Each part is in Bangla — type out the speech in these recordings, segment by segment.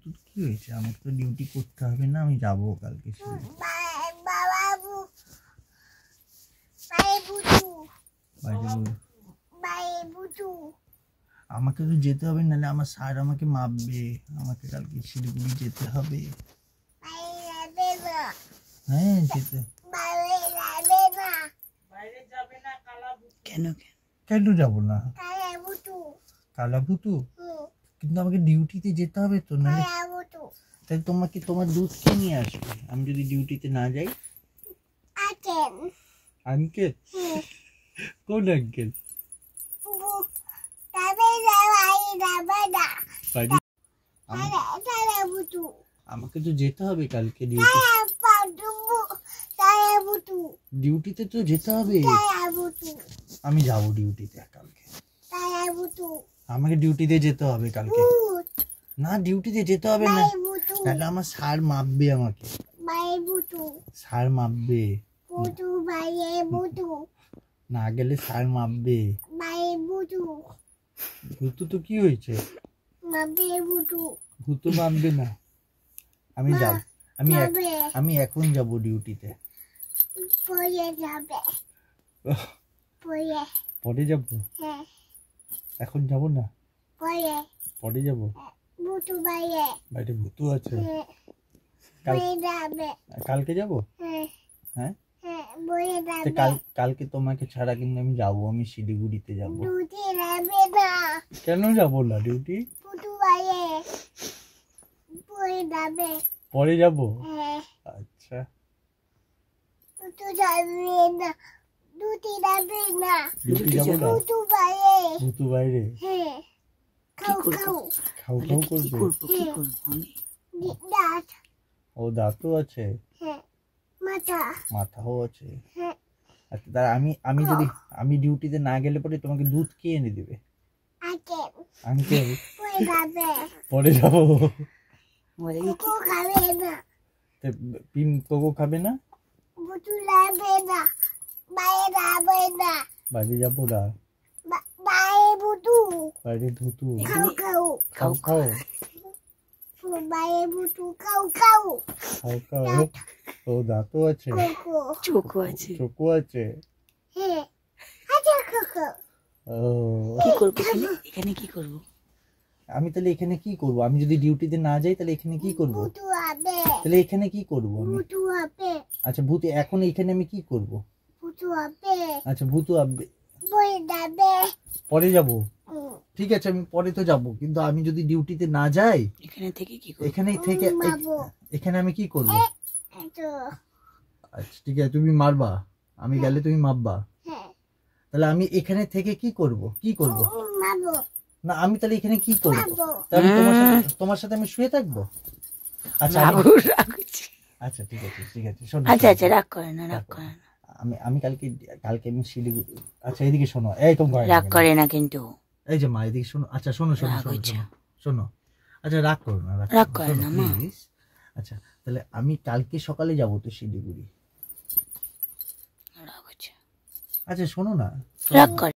ভূতুর কি হয়েছে? আমাকে তো ডিউটি করতে হবে না, আমি যাবো কালকে। আমাকে তো যেতে হবে, নাহলে আমার স্যার আমাকে মাপবে। আমাকে কালকে শিলিগুড়ি যেতে হবে। হ্যাঁ যেতে। কেন কেন যাবো না? কালা ভুতু? কিন্তু আমাকে ডিউটিতে যেতে হবে তো, নাহলে তাই তোমাকে তোমার দুধ কে নিয়ে আসবে আমি যদি ডিউটিতে না যাই? আঙ্কেল? কোন আঙ্কেল? আমাকে তো যেতে হবে কালকে ডিউটিতে তো যেতে হবে। আমি যাবো ডিউটিতে কালকে। আমাকে ডিউটিতে যেতে হবে কালকে। না ডিউটিতে যেতে হবে না, তাহলে আমার স্যার মাপবে আমাকে। স্যার মাপবে, না গেলে স্যার মাপবে। ভূতু তো কি হয়েছে? ভূতু মাপবে না। আমি যাব, আমি এখন যাব ডিউটিতে। পরে যাব? এখন যাব না, পরে যাব। বাইরে ভূতু আছে, কালকে যাব। হ্যাঁ কালকে তোমাকে ছাড়া কিন্তু আমি যাবো, আমি শিলিগুড়িতে যাব। কেন যাব না ডিউটি? পরে যাব। আচ্ছা ডিউটি যাব না, ভূতু বাইরে খাও খাও করবে। ও দাঁতও আছে, মাথাও আছে। আচ্ছা দাঁড়া, আমি যদি আমি ডিউটিতে না গেলে পরে তোমাকে দুধ কে এনে দিবে? আঙ্কেল? পরে যাবো। কোকো খাবে না? বাইরে যাবো না, বাইরে ভূতু। খাও খাও ও দাঁতও আছে, চোখও আছে। কি করবো এখানে? কি করবো আমি? তাহলে এখানে কি করবো? আমি যদি ডিউটিতে না যাই তাহলে এখানে কি করবো? তাহলে এখানে কি করবো আমি? আচ্ছা ভূতু এখন এখানে আমি কি করবো? আচ্ছা ভূতু আবে, পরে যাব। ঠিক আছে আমি পরে তো যাব, কিন্তু আমি যদি ডিউটিতে না যাই এখানে থেকে কি করব? এখানে আমি কি করব? আচ্ছা ঠিক আছে, তুমি মারবা, আমি গেলে তুমি মারবা। তাহলে আমি এখানে থেকে কি করব? না আমি তাহলে এখানে কি করব? তাহলে তোমার সাথে আমি শুয়ে থাকবো? আচ্ছা আচ্ছা ঠিক আছে শোনো। আচ্ছা রাগ করে না। আমি কালকে আমি শিলিগুড়ি। আচ্ছা এদিকে শোনো, এই তোমার রাগ করে না কিন্তু। এই যে মা এদিকে শোনো। আচ্ছা শোনো। আচ্ছা রাগ করো না, রাগ করে না মা। আচ্ছা তাহলে আমি কালকে সকালে যাব তো শিলিগুড়ি। আচ্ছা শোনো না, রাগ করে।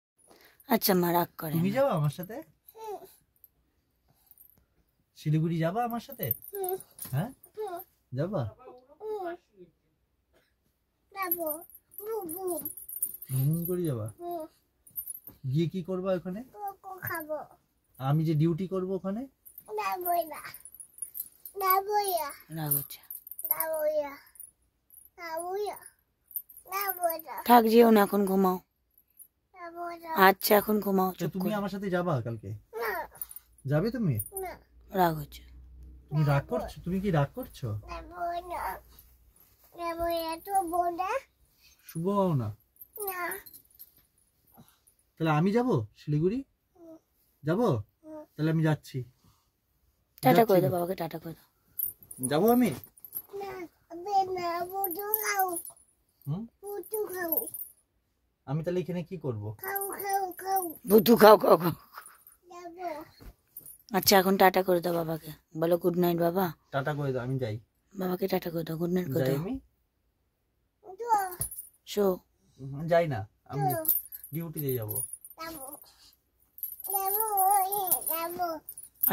আচ্ছা মা রাগ করে। তুমি যাবা আমার সাথে শিলিগুড়ি? যাবা আমার সাথে? হ্যাঁ যাবা? করে যাবা? গিয়ে কি করবা ওখানে? আমি যে ডিউটি করব ওখানে? থাক, যেও না, এখন ঘুমাও। আচ্ছা এখন ঘুমাও। তুমি আমার সাথে যাবা কালকে? যাবে তুমি? রাগ হচ্ছে। তুমি রাগ করছো? তুমি কি রাগ করছো? শুভ হও না। তাহলে আমি যাব শিলিগুড়ি? যাব? তাহলে আমি যাচ্ছি। টাটা করে দাও বাবাকে, টাটা করে দাও। যাবো আমি? আমি তাহলে এখানে কি করব? ভুতু খাও। আচ্ছা এখন টাটা করে দাও বাবাকে, বলো গুড নাইট বাবা। টাটা করে দাও, আমি যাই। বাবাকে টাটা করে দাও, গুড নাইট করে দাও। আমি শো যাই না, আমি ডিউটিতে যাব।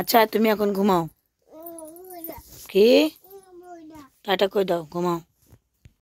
আচ্ছা তুমি এখন ঘুমাও। কি টাটা কই দাও, ঘুমাও।